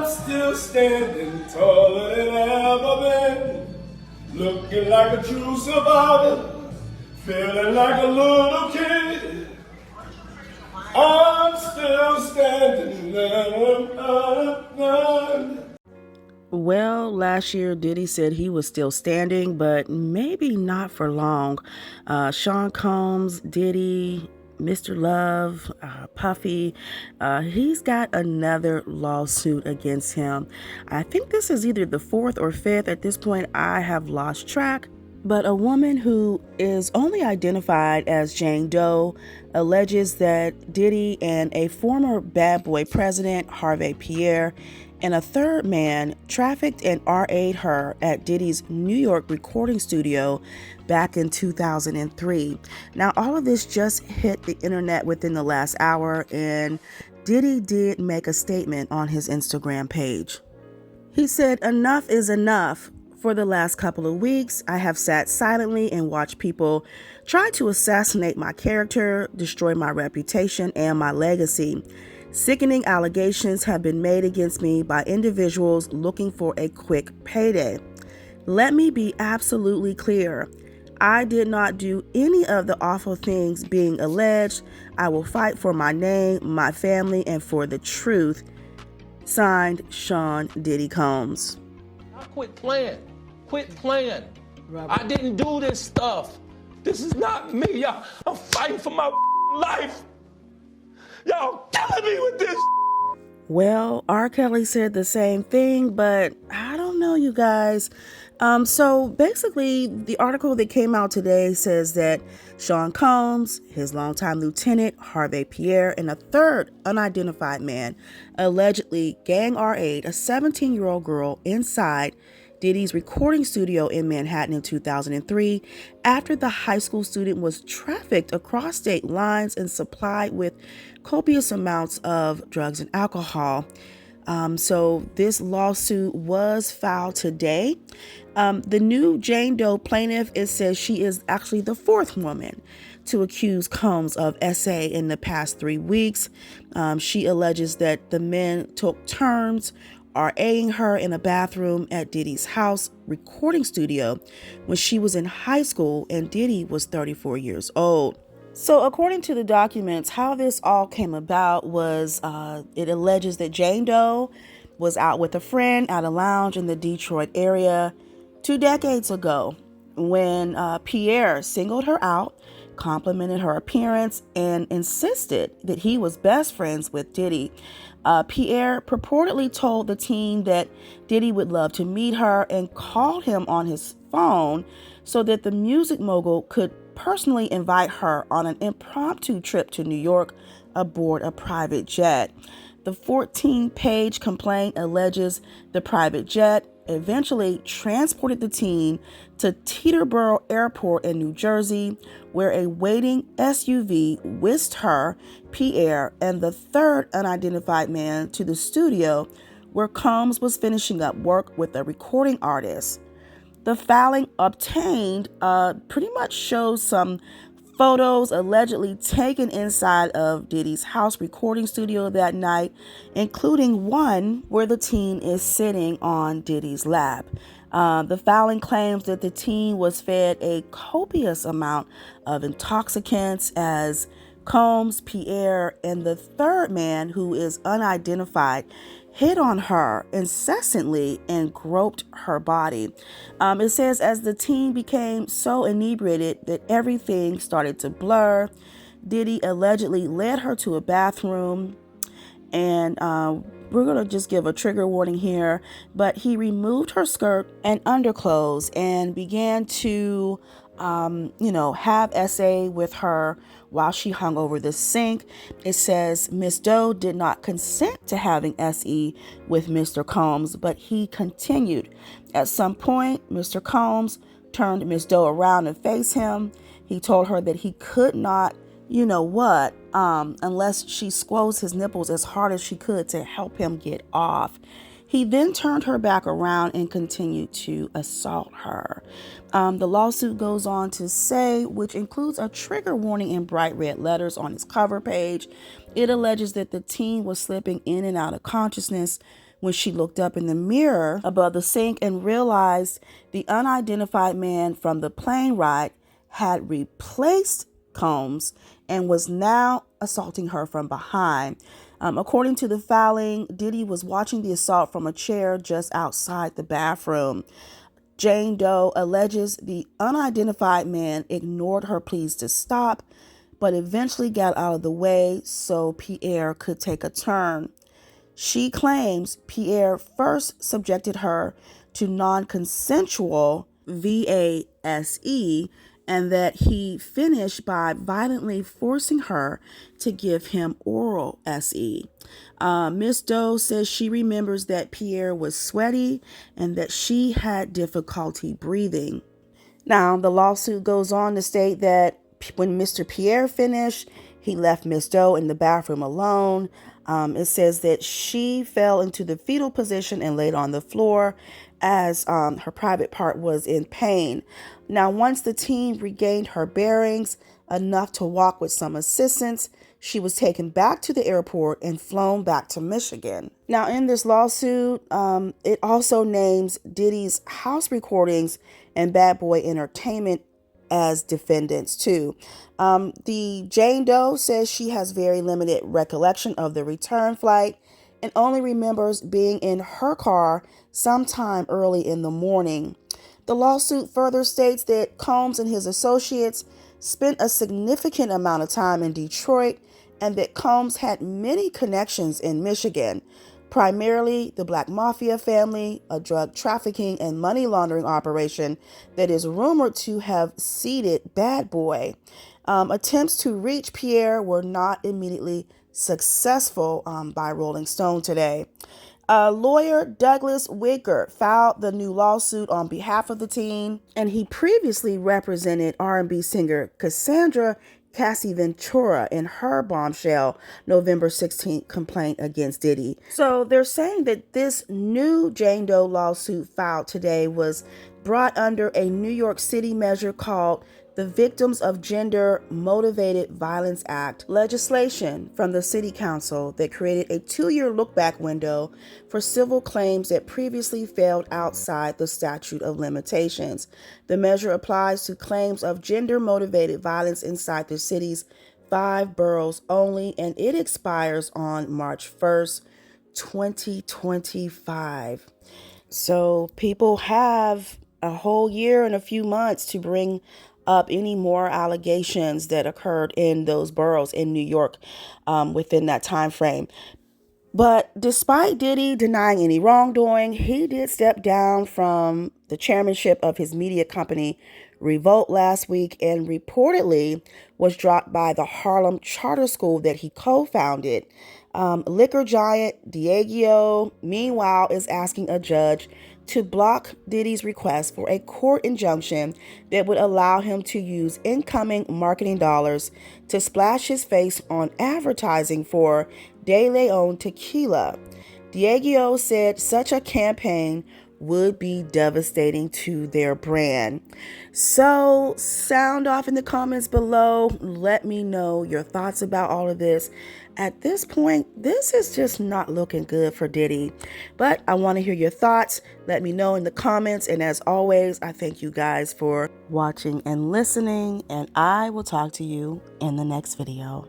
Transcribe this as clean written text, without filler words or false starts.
still standing taller than ever been, looking like a true survivor, feeling like a little kid. I'm still standing. Well, last year Diddy said he was still standing, but maybe not for long. Sean Combs, Diddy, Mr. Love, Puffy, he's got another lawsuit against him. I think this is either the fourth or fifth. At this point, I have lost track. But a woman who is only identified as Jane Doe alleges that Diddy and a former bad boy president, harvepierre, and a third man trafficked and RA'd her at Diddy's New York recording studio back in 2003. Now, all of this just hit the internet within the last hour, and Diddy did make a statement on his Instagram page. He said, "Enough is enough. For the last couple of weeks, I have sat silently and watched people try to assassinate my character, destroy my reputation, and my legacy. Sickening allegations have been made against me by individuals looking for a quick payday. Let me be absolutely clear. I did not do any of the awful things being alleged. I will fight for my name, my family, and for the truth." Signed, Sean Diddy Combs. I quit playing. Quit playing. I didn't do this stuff. This is not me, y'all. I'm fighting for my life. Y'all killing me with this. Well, R. Kelly said the same thing, but I don't know, you guys. So basically, the article that came out today says that Sean Combs, his longtime lieutenant, harvepierre, and a third unidentified man allegedly gang RA'd a 17-year-old girl inside Diddy's recording studio in Manhattan in 2003 after the high school student was trafficked across state lines and supplied with copious amounts of drugs and alcohol. So this lawsuit was filed today. The new Jane Doe plaintiff, it says she is actually the fourth woman to accuse Combs of SA in the past 3 weeks. She alleges that the men took turns RAing her in a bathroom at Diddy's house recording studio when she was in high school and Diddy was 34 years old. So according to the documents, how this all came about was it alleges that Jane Doe was out with a friend at a lounge in the Detroit area 2 decades ago when Pierre singled her out, complimented her appearance, and insisted that he was best friends with Diddy. Pierre purportedly told the teen that Diddy would love to meet her and called him on his phone so that the music mogul could personally invite her on an impromptu trip to New York aboard a private jet. The 14-page complaint alleges the private jet eventually transported the teen to Teterboro Airport in New Jersey, where a waiting SUV whisked her, Pierre, and the third unidentified man to the studio where Combs was finishing up work with a recording artist. The filing obtained pretty much shows some photos allegedly taken inside of Diddy's house recording studio that night, including one where the teen is sitting on Diddy's lap. The filing claims that the teen was fed a copious amount of intoxicants as Combs, Pierre, and the third man, who is unidentified, hit on her incessantly and groped her body. It says as the teen became so inebriated that everything started to blur, Diddy allegedly led her to a bathroom, and we're going to just give a trigger warning here, but he removed her skirt and underclothes and began to have SA with her while she hung over the sink. It says Miss Doe did not consent to having SE with Mr. Combs, but he continued. At some point, Mr. Combs turned Miss Doe around and faced him. He told her that he could not, unless she squeezed his nipples as hard as she could to help him get off. He then turned her back around and continued to assault her. The lawsuit goes on to say, which includes a trigger warning in bright red letters on its cover page, it alleges that the teen was slipping in and out of consciousness when she looked up in the mirror above the sink and realized the unidentified man from the plane ride had replaced Combs and was now assaulting her from behind. According to the filing, Diddy was watching the assault from a chair just outside the bathroom. Jane Doe alleges the unidentified man ignored her pleas to stop, but eventually got out of the way so Pierre could take a turn. She claims Pierre first subjected her to non-consensual VASE and that he finished by violently forcing her to give him oral SE. Miss Doe says she remembers that Pierre was sweaty and that she had difficulty breathing. Now, the lawsuit goes on to state that when Mr. Pierre finished, he left Miss Doe in the bathroom alone. It says that she fell into the fetal position and laid on the floor as her private part was in pain. Now, once the team regained her bearings enough to walk with some assistance, she was taken back to the airport and flown back to Michigan. Now, in this lawsuit, it also names Diddy's house recordings and Bad Boy Entertainment as defendants too. The Jane Doe says she has very limited recollection of the return flight and only remembers being in her car sometime early in the morning. The lawsuit further states that Combs and his associates spent a significant amount of time in Detroit and that Combs had many connections in Michigan, primarily the Black Mafia family, a drug trafficking and money laundering operation that is rumored to have seeded Bad Boy. Attempts to reach Pierre were not immediately successful by Rolling Stone today. Lawyer Douglas Wigger filed the new lawsuit on behalf of the team, and he previously represented R&B singer Cassandra Cassie Ventura in her bombshell November 16th complaint against Diddy. So they're saying that this new Jane Doe lawsuit filed today was brought under a New York City measure called the Victims of Gender Motivated Violence Act legislation from the City Council that created a 2-year look-back window for civil claims that previously failed outside the statute of limitations. The measure applies to claims of gender-motivated violence inside the city's 5 boroughs only, and it expires on March 1st, 2025. So people have a whole year and a few months to bring up any more allegations that occurred in those boroughs in New York within that time frame. But despite Diddy denying any wrongdoing, he did step down from the chairmanship of his media company Revolt last week and reportedly was dropped by the Harlem charter school that he co-founded. Liquor giant Diageo, meanwhile, is asking a judge to block Diddy's request for a court injunction that would allow him to use incoming marketing dollars to splash his face on advertising for De Leon tequila. Diageo said such a campaign would be devastating to their brand. So sound off in the comments below. Let me know your thoughts about all of this. At this point, this is just not looking good for Diddy. But I want to hear your thoughts. Let me know in the comments. And as always, I thank you guys for watching and listening. And I will talk to you in the next video.